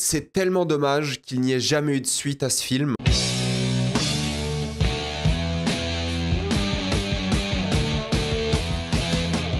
C'est tellement dommage qu'il n'y ait jamais eu de suite à ce film.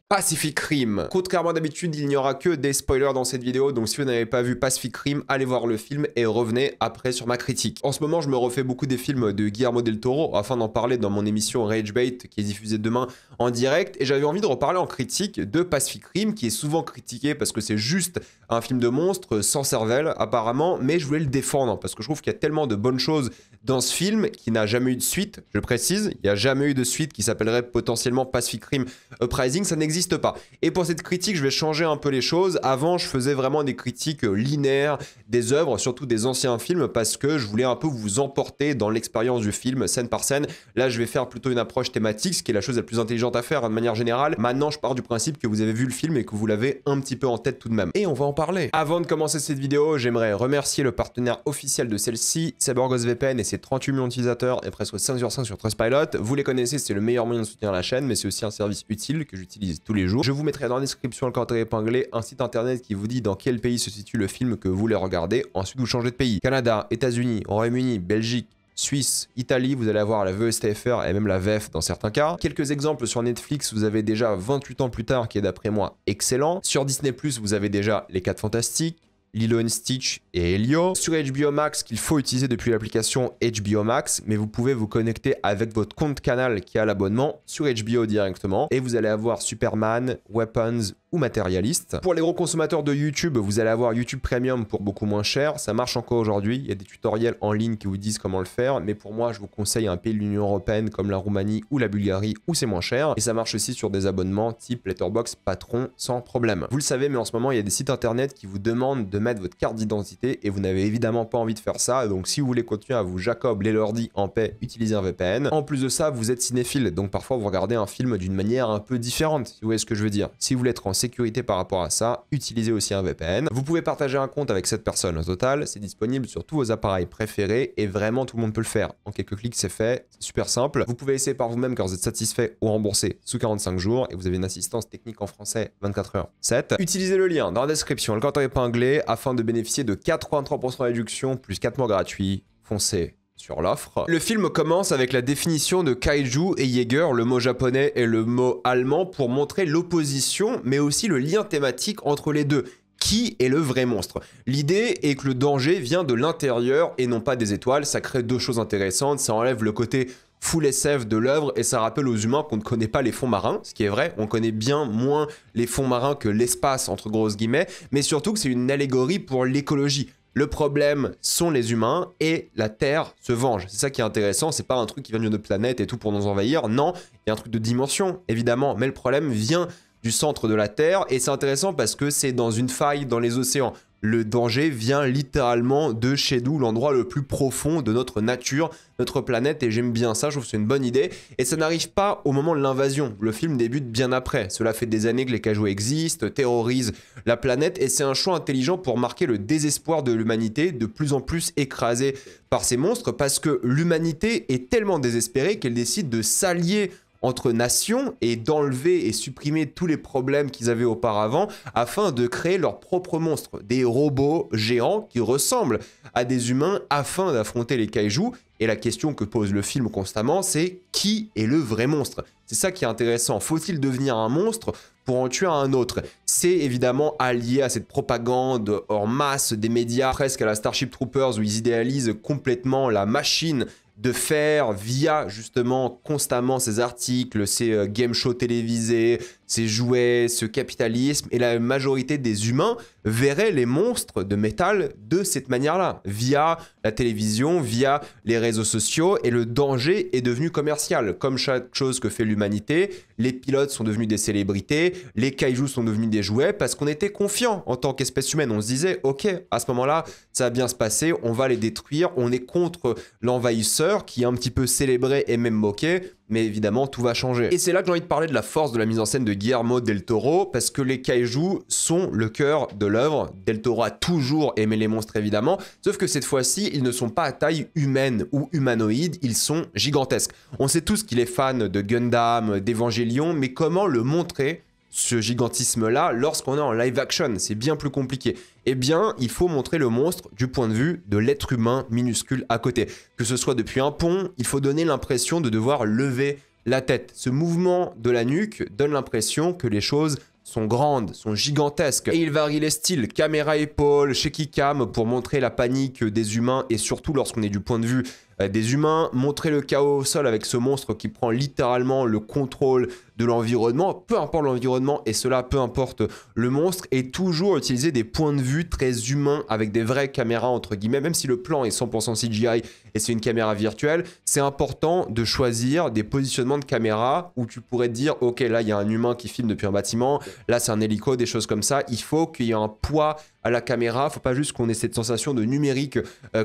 Pacific Rim. Contrairement à d'habitude, il n'y aura que des spoilers dans cette vidéo, donc si vous n'avez pas vu Pacific Rim, allez voir le film et revenez après sur ma critique. En ce moment, je me refais beaucoup des films de Guillermo del Toro afin d'en parler dans mon émission Rage Bait qui est diffusée demain en direct, et j'avais envie de reparler en critique de Pacific Rim qui est souvent critiqué parce que c'est juste un film de monstre sans cervelle apparemment, mais je voulais le défendre parce que je trouve qu'il y a tellement de bonnes choses dans ce film qui n'a jamais eu de suite, je précise, il n'y a jamais eu de suite qui s'appellerait potentiellement Pacific Rim Uprising, ça n'existe pas. Et pour cette critique, je vais changer un peu les choses. Avant, je faisais vraiment des critiques linéaires des œuvres, surtout des anciens films, parce que je voulais un peu vous emporter dans l'expérience du film, scène par scène. Là, je vais faire plutôt une approche thématique, ce qui est la chose la plus intelligente à faire de manière générale. Maintenant, je pars du principe que vous avez vu le film et que vous l'avez un petit peu en tête tout de même. Et on va en parler. Avant de commencer cette vidéo, j'aimerais remercier le partenaire officiel de celle-ci, Cyborgos VPN et ses 38 millions d'utilisateurs et presque 5 sur 5 sur Trustpilot. Vous les connaissez, c'est le meilleur moyen de soutenir la chaîne, mais c'est aussi un service utile que j'utilise tous les jours. Je vous mettrai dans la description le commentaire épinglé un site internet qui vous dit dans quel pays se situe le film que vous voulez regarder. Ensuite, vous changez de pays. Canada, États-Unis, Royaume-Uni, Belgique, Suisse, Italie, vous allez avoir la VSTFR et même la VF dans certains cas. Quelques exemples sur Netflix, vous avez déjà 28 ans plus tard, qui est d'après moi excellent. Sur Disney+, vous avez déjà Les 4 Fantastiques, Lilo & Stitch et Elio. Sur HBO Max, qu'il faut utiliser depuis l'application HBO Max, mais vous pouvez vous connecter avec votre compte Canal qui a l'abonnement sur HBO directement. Et vous allez avoir Superman, Weapons ou Matérialiste. Pour les gros consommateurs de YouTube, vous allez avoir YouTube Premium pour beaucoup moins cher. Ça marche encore aujourd'hui. Il y a des tutoriels en ligne qui vous disent comment le faire. Mais pour moi, je vous conseille un pays de l'Union Européenne comme la Roumanie ou la Bulgarie où c'est moins cher. Et ça marche aussi sur des abonnements type Letterboxd, Patron, sans problème. Vous le savez, mais en ce moment, il y a des sites internet qui vous demandent de mettre votre carte d'identité et vous n'avez évidemment pas envie de faire ça. Donc si vous voulez continuer à vous Jacob les lordi en paix, utilisez un VPN. En plus de ça, vous êtes cinéphile, donc parfois vous regardez un film d'une manière un peu différente, si vous voyez ce que je veux dire. Si vous voulez être en sécurité par rapport à ça, utilisez aussi un VPN. Vous pouvez partager un compte avec cette personne au total, c'est disponible sur tous vos appareils préférés et vraiment tout le monde peut le faire. En quelques clics, c'est fait, c'est super simple. Vous pouvez essayer par vous-même quand vous êtes satisfait ou remboursé sous 45 jours et vous avez une assistance technique en français 24h/7. Utilisez le lien dans la description, le commentaire épinglé, afin de bénéficier de 83% de réduction plus 4 mois gratuits. Foncez sur l'offre. Le film commence avec la définition de kaiju et Jäger, le mot japonais et le mot allemand, pour montrer l'opposition mais aussi le lien thématique entre les deux. Qui est le vrai monstre? L'idée est que le danger vient de l'intérieur et non pas des étoiles. Ça crée deux choses intéressantes. Ça enlève le côté full SF de l'œuvre et ça rappelle aux humains qu'on ne connaît pas les fonds marins, ce qui est vrai, on connaît bien moins les fonds marins que l'espace entre grosses guillemets, mais surtout que c'est une allégorie pour l'écologie. Le problème sont les humains et la Terre se venge. C'est ça qui est intéressant, c'est pas un truc qui vient d'une autre planète et tout pour nous envahir, non, il y a un truc de dimension évidemment, mais le problème vient du centre de la Terre et c'est intéressant parce que c'est dans une faille dans les océans. Le danger vient littéralement de chez nous, l'endroit le plus profond de notre nature, notre planète, et j'aime bien ça, je trouve que c'est une bonne idée. Et ça n'arrive pas au moment de l'invasion, le film débute bien après. Cela fait des années que les kaijus existent, terrorisent la planète, et c'est un choix intelligent pour marquer le désespoir de l'humanité, de plus en plus écrasée par ces monstres, parce que l'humanité est tellement désespérée qu'elle décide de s'allier entre nations et d'enlever et supprimer tous les problèmes qu'ils avaient auparavant afin de créer leurs propres monstres, des robots géants qui ressemblent à des humains afin d'affronter les kaijus. Et la question que pose le film constamment, c'est qui est le vrai monstre? C'est ça qui est intéressant. Faut-il devenir un monstre pour en tuer un autre? C'est évidemment allié à cette propagande en masse des médias, presque à la Starship Troopers, où ils idéalisent complètement la machine de faire via justement constamment ces articles, ces game shows télévisés, ces jouets, ce capitalisme, et la majorité des humains verraient les monstres de métal de cette manière-là, via la télévision, via les réseaux sociaux, et le danger est devenu commercial. Comme chaque chose que fait l'humanité, les pilotes sont devenus des célébrités, les kaijus sont devenus des jouets, parce qu'on était confiant en tant qu'espèce humaine. On se disait, ok, à ce moment-là, ça va bien se passer, on va les détruire, on est contre l'envahisseur, qui est un petit peu célébré et même moqué, mais évidemment tout va changer. Et c'est là que j'ai envie de parler de la force de la mise en scène de Guillermo del Toro, parce que les kaijus sont le cœur de l'œuvre. Del Toro a toujours aimé les monstres évidemment, sauf que cette fois-ci ils ne sont pas à taille humaine ou humanoïde, ils sont gigantesques. On sait tous qu'il est fan de Gundam, d'Evangelion, mais comment le montrer ce gigantisme-là lorsqu'on est en live action. C'est bien plus compliqué. Eh bien, il faut montrer le monstre du point de vue de l'être humain minuscule à côté. Que ce soit depuis un pont, il faut donner l'impression de devoir lever la tête. Ce mouvement de la nuque donne l'impression que les choses sont grandes, sont gigantesques. Et il varie les styles, caméra épaule, shaky cam pour montrer la panique des humains et surtout lorsqu'on est du point de vue des humains, montrer le chaos au sol avec ce monstre qui prend littéralement le contrôle de l'environnement, peu importe l'environnement et cela peu importe le monstre, et toujours utiliser des points de vue très humains avec des vraies caméras entre guillemets, même si le plan est 100% CGI et c'est une caméra virtuelle, c'est important de choisir des positionnements de caméra où tu pourrais te dire ok là il y a un humain qui filme depuis un bâtiment, là c'est un hélico, des choses comme ça, il faut qu'il y ait un poids à la caméra, faut pas juste qu'on ait cette sensation de numérique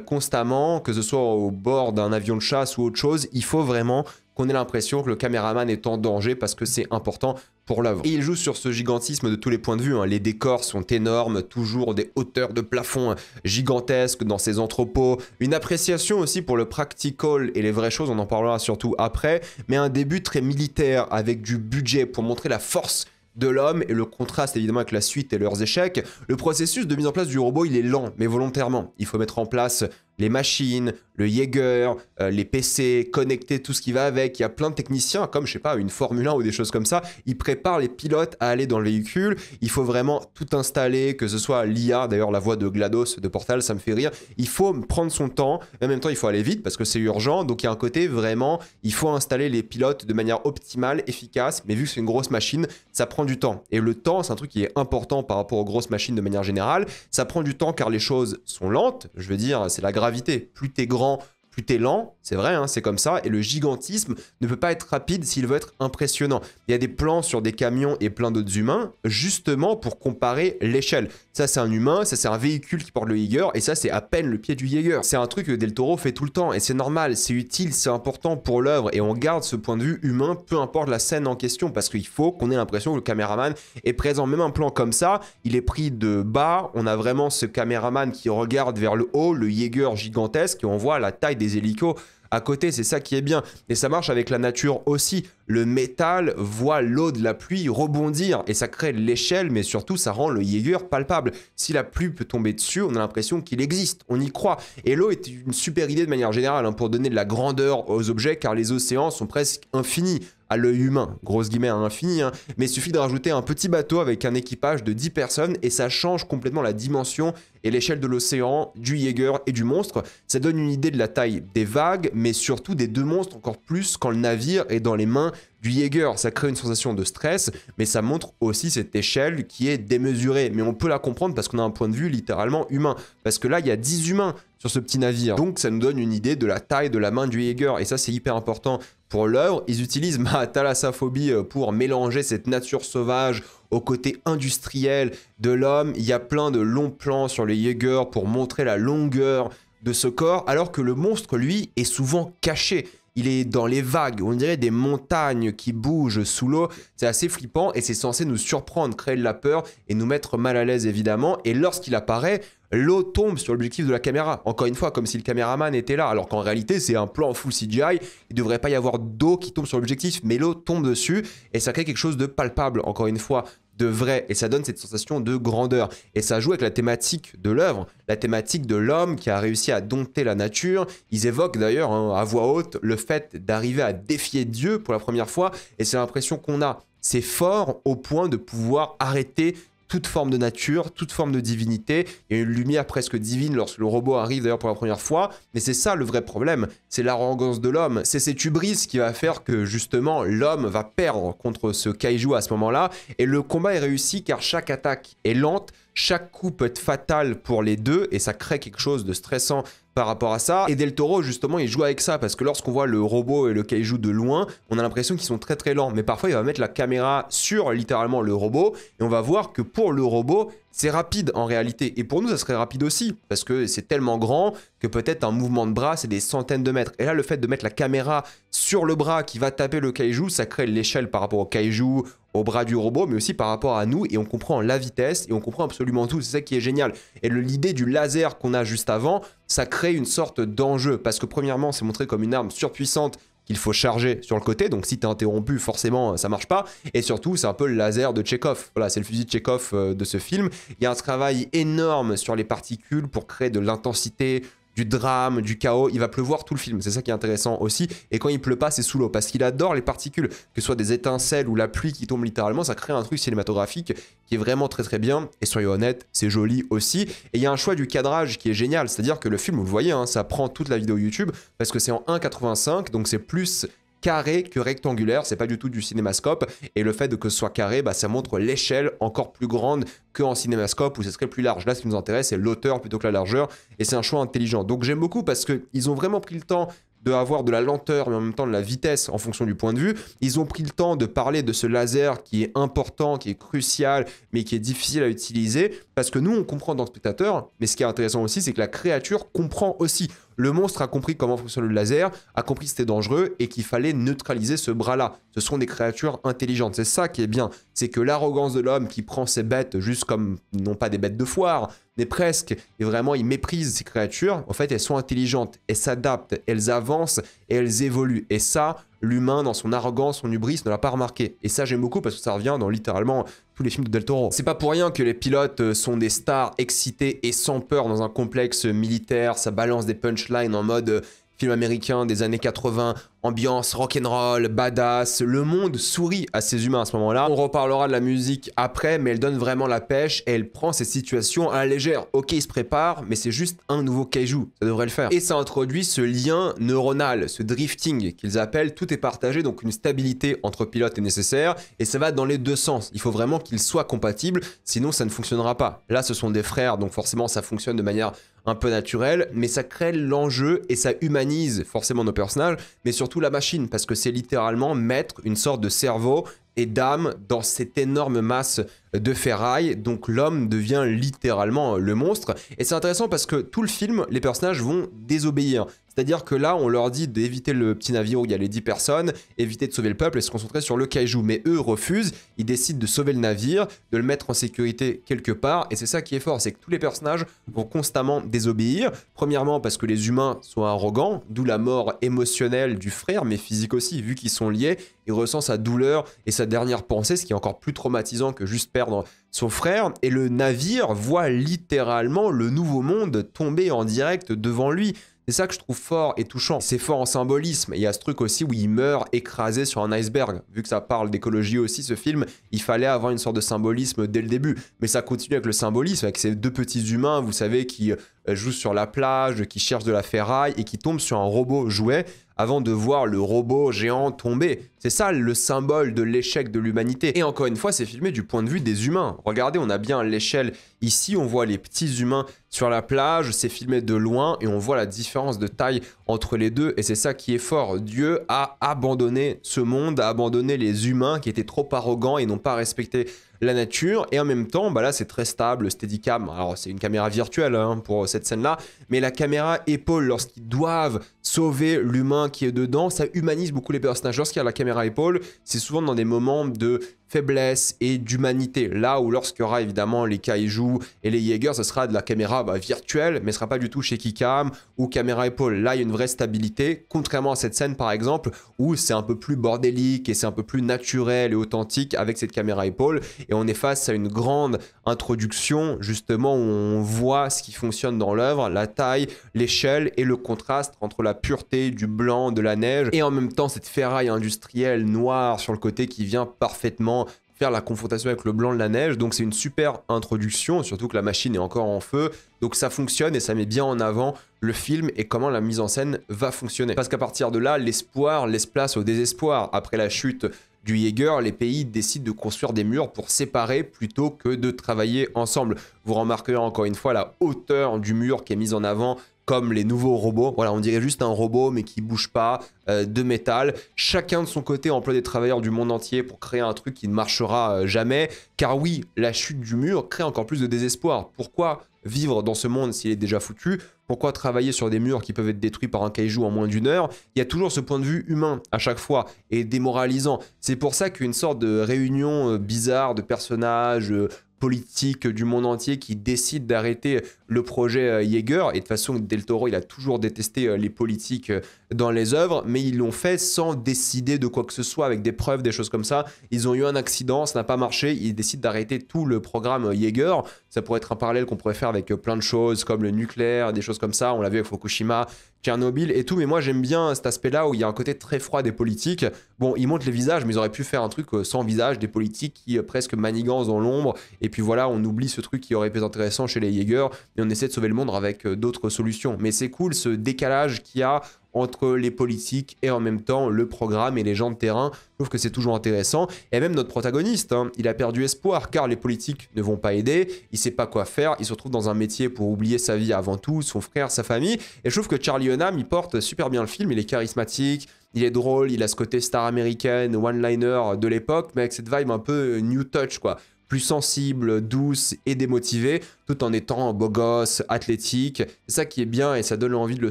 constamment, que ce soit au bord d'un avion de chasse ou autre chose, il faut vraiment qu'on ait l'impression que le caméraman est en danger parce que c'est important pour l'œuvre. Et il joue sur ce gigantisme de tous les points de vue, hein. Les décors sont énormes, toujours des hauteurs de plafond gigantesques dans ces entrepôts, une appréciation aussi pour le practical et les vraies choses, on en parlera surtout après, mais un début très militaire avec du budget pour montrer la force de l'homme et le contraste évidemment avec la suite et leurs échecs. Le processus de mise en place du robot, il est lent, mais volontairement. Il faut mettre en place les machines, le Jaeger, les PC, connecter tout ce qui va avec. Il y a plein de techniciens, comme, je sais pas, une Formule 1 ou des choses comme ça. Ils préparent les pilotes à aller dans le véhicule. Il faut vraiment tout installer, que ce soit l'IA. D'ailleurs, la voix de GLaDOS de Portal, ça me fait rire. Il faut prendre son temps. En même temps, il faut aller vite parce que c'est urgent. Donc, il y a un côté vraiment, il faut installer les pilotes de manière optimale, efficace. Mais vu que c'est une grosse machine, ça prend du temps. Et le temps, c'est un truc qui est important par rapport aux grosses machines de manière générale. Ça prend du temps car les choses sont lentes. Je veux dire, c'est la gravité. Plus t'es grand, plus t'es lent, c'est vrai, hein, c'est comme ça, et le gigantisme ne peut pas être rapide s'il veut être impressionnant. Il y a des plans sur des camions et plein d'autres humains, justement pour comparer l'échelle. Ça, c'est un humain, ça, c'est un véhicule qui porte le Jaeger, et ça, c'est à peine le pied du Jaeger. C'est un truc que Del Toro fait tout le temps, et c'est normal, c'est utile, c'est important pour l'œuvre, et on garde ce point de vue humain, peu importe la scène en question, parce qu'il faut qu'on ait l'impression que le caméraman est présent. Même un plan comme ça, il est pris de bas, on a vraiment ce caméraman qui regarde vers le haut, le Jaeger gigantesque, et on voit la taille des hélicos à côté, c'est ça qui est bien. Et ça marche avec la nature aussi. Le métal voit l'eau de la pluie rebondir et ça crée l'échelle, mais surtout ça rend le Jaeger palpable. Si la pluie peut tomber dessus, on a l'impression qu'il existe, on y croit. Et l'eau est une super idée de manière générale hein, pour donner de la grandeur aux objets car les océans sont presque infinis. À l'œil humain, grosse guillemets à infini, hein, mais il suffit de rajouter un petit bateau avec un équipage de 10 personnes et ça change complètement la dimension et l'échelle de l'océan, du Jaeger et du monstre. Ça donne une idée de la taille des vagues, mais surtout des deux monstres encore plus quand le navire est dans les mains du Jaeger. Ça crée une sensation de stress, mais ça montre aussi cette échelle qui est démesurée. Mais on peut la comprendre parce qu'on a un point de vue littéralement humain. Parce que là, il y a 10 humains sur ce petit navire. Donc ça nous donne une idée de la taille de la main du Jaeger. Et ça, c'est hyper important pour l'œuvre. Ils utilisent ma thalassophobie pour mélanger cette nature sauvage au côté industriel de l'homme. Il y a plein de longs plans sur le Jaeger pour montrer la longueur de ce corps, alors que le monstre, lui, est souvent caché. Il est dans les vagues, on dirait des montagnes qui bougent sous l'eau. C'est assez flippant et c'est censé nous surprendre, créer de la peur et nous mettre mal à l'aise évidemment. Et lorsqu'il apparaît, l'eau tombe sur l'objectif de la caméra. Encore une fois, comme si le caméraman était là. Alors qu'en réalité, c'est un plan full CGI. Il ne devrait pas y avoir d'eau qui tombe sur l'objectif, mais l'eau tombe dessus et ça crée quelque chose de palpable, encore une fois, de vrai. Et ça donne cette sensation de grandeur. Et ça joue avec la thématique de l'œuvre, la thématique de l'homme qui a réussi à dompter la nature. Ils évoquent d'ailleurs hein, à voix haute le fait d'arriver à défier Dieu pour la première fois. Et c'est l'impression qu'on a. C'est fort au point de pouvoir arrêter toute forme de nature, toute forme de divinité. Il y a une lumière presque divine lorsque le robot arrive d'ailleurs pour la première fois. Mais c'est ça le vrai problème, c'est l'arrogance de l'homme. C'est cette hubris qui va faire que justement l'homme va perdre contre ce kaiju à ce moment-là. Et le combat est réussi car chaque attaque est lente, chaque coup peut être fatal pour les deux et ça crée quelque chose de stressant par rapport à ça. Et Del Toro, justement, il joue avec ça parce que lorsqu'on voit le robot et le kaiju de loin, on a l'impression qu'ils sont très très lents. Mais parfois, il va mettre la caméra sur littéralement le robot et on va voir que pour le robot, c'est rapide en réalité. Et pour nous, ça serait rapide aussi parce que c'est tellement grand que peut-être un mouvement de bras, c'est des centaines de mètres. Et là, le fait de mettre la caméra sur le bras qui va taper le kaiju, ça crée l'échelle par rapport au kaiju, au bras du robot, mais aussi par rapport à nous. Et on comprend la vitesse et on comprend absolument tout. C'est ça qui est génial. Et l'idée du laser qu'on a juste avant, ça crée une sorte d'enjeu parce que premièrement, c'est montré comme une arme surpuissante qu'il faut charger sur le côté, donc si t'es interrompu, forcément ça marche pas, et surtout c'est un peu le laser de Chekhov, voilà, c'est le fusil de Chekhov de ce film. Il y a un travail énorme sur les particules pour créer de l'intensité, du drame, du chaos. Il va pleuvoir tout le film, c'est ça qui est intéressant aussi, et quand il pleut pas c'est sous l'eau, parce qu'il adore les particules, que ce soit des étincelles ou la pluie qui tombe littéralement, ça crée un truc cinématographique qui est vraiment très très bien, et soyons honnêtes, c'est joli aussi, et il y a un choix du cadrage qui est génial, c'est-à-dire que le film, vous le voyez, hein, ça prend toute la vidéo YouTube, parce que c'est en 1,85, donc c'est plus carré que rectangulaire, c'est pas du tout du cinémascope, et le fait que ce soit carré, bah, ça montre l'échelle encore plus grande qu'en cinémascope où ce serait plus large. Là, ce qui nous intéresse, c'est l'auteur plutôt que la largeur, et c'est un choix intelligent. Donc j'aime beaucoup parce qu'ils ont vraiment pris le temps d'avoir de la lenteur mais en même temps de la vitesse en fonction du point de vue. Ils ont pris le temps de parler de ce laser qui est important, qui est crucial, mais qui est difficile à utiliser, parce que nous, on comprend dans le spectateur, mais ce qui est intéressant aussi, c'est que la créature comprend aussi. Le monstre a compris comment fonctionne le laser, a compris que c'était dangereux et qu'il fallait neutraliser ce bras-là. Ce sont des créatures intelligentes. C'est ça qui est bien. C'est que l'arrogance de l'homme qui prend ses bêtes juste comme, non pas des bêtes de foire, mais presque, et vraiment il méprise ces créatures, en fait elles sont intelligentes, elles s'adaptent, elles avancent et elles évoluent. Et ça, l'humain dans son arrogance, son hubris ne l'a pas remarqué. Et ça j'aime beaucoup parce que ça revient dans littéralement tous les films de Del Toro. C'est pas pour rien que les pilotes sont des stars excités et sans peur dans un complexe militaire, ça balance des punchlines en mode film américain des années 80, ambiance rock'n'roll, badass, le monde sourit à ces humains à ce moment-là. On reparlera de la musique après, mais elle donne vraiment la pêche et elle prend ces situations à la légère. Ok, il se prépare, mais c'est juste un nouveau kaiju, ça devrait le faire. Et ça introduit ce lien neuronal, ce drifting qu'ils appellent, tout est partagé, donc une stabilité entre pilotes est nécessaire, et ça va dans les deux sens. Il faut vraiment qu'ils soient compatibles, sinon ça ne fonctionnera pas. Là, ce sont des frères, donc forcément ça fonctionne de manière un peu naturelle, mais ça crée l'enjeu et ça humanise forcément nos personnages, mais surtout la machine, parce que c'est littéralement mettre une sorte de cerveau et d'âme dans cette énorme masse de ferraille, donc l'homme devient littéralement le monstre. Et c'est intéressant parce que tout le film, les personnages vont désobéir. C'est-à-dire que là, on leur dit d'éviter le petit navire où il y a les 10 personnes, éviter de sauver le peuple et se concentrer sur le kaiju. Mais eux refusent, ils décident de sauver le navire, de le mettre en sécurité quelque part. Et c'est ça qui est fort, c'est que tous les personnages vont constamment désobéir. Premièrement parce que les humains sont arrogants, d'où la mort émotionnelle du frère, mais physique aussi, vu qu'ils sont liés. Il ressent sa douleur et sa dernière pensée, ce qui est encore plus traumatisant que juste perdre son frère. Et le navire voit littéralement le nouveau monde tomber en direct devant lui. C'est ça que je trouve fort et touchant. C'est fort en symbolisme. Il y a ce truc aussi où il meurt écrasé sur un iceberg. Vu que ça parle d'écologie aussi, ce film, il fallait avoir une sorte de symbolisme dès le début. Mais ça continue avec le symbolisme, avec ces deux petits humains, vous savez, qui jouent sur la plage, qui cherchent de la ferraille et qui tombent sur un robot jouet avant de voir le robot géant tomber. C'est ça le symbole de l'échec de l'humanité. Et encore une fois, c'est filmé du point de vue des humains. Regardez, on a bien l'échelle ici, on voit les petits humains sur la plage, c'est filmé de loin et on voit la différence de taille entre les deux et c'est ça qui est fort. Dieu a abandonné ce monde, a abandonné les humains qui étaient trop arrogants et n'ont pas respecté la nature, et en même temps, bah là c'est très stable, Steadicam, alors c'est une caméra virtuelle hein, pour cette scène-là, mais la caméra épaule lorsqu'ils doivent sauver l'humain qui est dedans, ça humanise beaucoup les personnages. Lorsqu'il y a la caméra épaule, c'est souvent dans des moments de faiblesse et d'humanité. Là où lorsqu'il y aura évidemment les kaiju et les Jaegers, ce sera de la caméra virtuelle, mais ce sera pas du tout shaky cam ou caméra épaule. Là, il y a une vraie stabilité, contrairement à cette scène par exemple, où c'est un peu plus bordélique et c'est un peu plus naturel et authentique avec cette caméra épaule. Et on est face à une grande introduction, justement, où on voit ce qui fonctionne dans l'œuvre, la taille, l'échelle et le contraste entre la pureté du blanc, de la neige, et en même temps cette ferraille industrielle noire sur le côté qui vient parfaitement faire la confrontation avec le blanc de la neige. Donc c'est une super introduction, surtout que la machine est encore en feu. Donc ça fonctionne et ça met bien en avant le film et comment la mise en scène va fonctionner. Parce qu'à partir de là, l'espoir laisse place au désespoir. Après la chute du Jaeger, les pays décident de construire des murs pour séparer plutôt que de travailler ensemble. Vous remarquerez encore une fois la hauteur du mur qui est mise en avant, comme les nouveaux robots. Voilà, on dirait juste un robot, mais qui bouge pas, de métal. Chacun de son côté emploie des travailleurs du monde entier pour créer un truc qui ne marchera jamais. Car oui, la chute du mur crée encore plus de désespoir. Pourquoi vivre dans ce monde s'il est déjà foutu? Pourquoi travailler sur des murs qui peuvent être détruits par un kaiju en moins d'une heure? Il y a toujours ce point de vue humain à chaque fois et démoralisant. C'est pour ça qu'une sorte de réunion bizarre de personnages politiques du monde entier qui décident d'arrêter le projet Jaeger. Et de toute façon, Del Toro, il a toujours détesté les politiques dans les œuvres, mais ils l'ont fait sans décider de quoi que ce soit, avec des preuves, des choses comme ça. Ils ont eu un accident, ça n'a pas marché, ils décident d'arrêter tout le programme Jaeger. Ça pourrait être un parallèle qu'on pourrait faire avec plein de choses, comme le nucléaire, des choses comme ça. On l'a vu avec Fukushima, Tchernobyl et tout, mais moi j'aime bien cet aspect-là où il y a un côté très froid des politiques. Bon, ils montrent les visages, mais ils auraient pu faire un truc sans visage, des politiques qui presque manigancent dans l'ombre, et puis voilà, on oublie ce truc qui aurait pu être intéressant chez les Jaeger, et on essaie de sauver le monde avec d'autres solutions. Mais c'est cool ce décalage qu'il y a entre les politiques et en même temps le programme et les gens de terrain. Je trouve que c'est toujours intéressant. Et même notre protagoniste, hein, il a perdu espoir car les politiques ne vont pas aider, il sait pas quoi faire, il se retrouve dans un métier pour oublier sa vie avant tout, son frère, sa famille. Et je trouve que Charlie Hunnam, il porte super bien le film, il est charismatique, il est drôle, il a ce côté star américaine, one-liner de l'époque, mais avec cette vibe un peu new touch, quoi. Plus sensible, douce et démotivée, tout en étant beau gosse, athlétique. C'est ça qui est bien et ça donne envie de le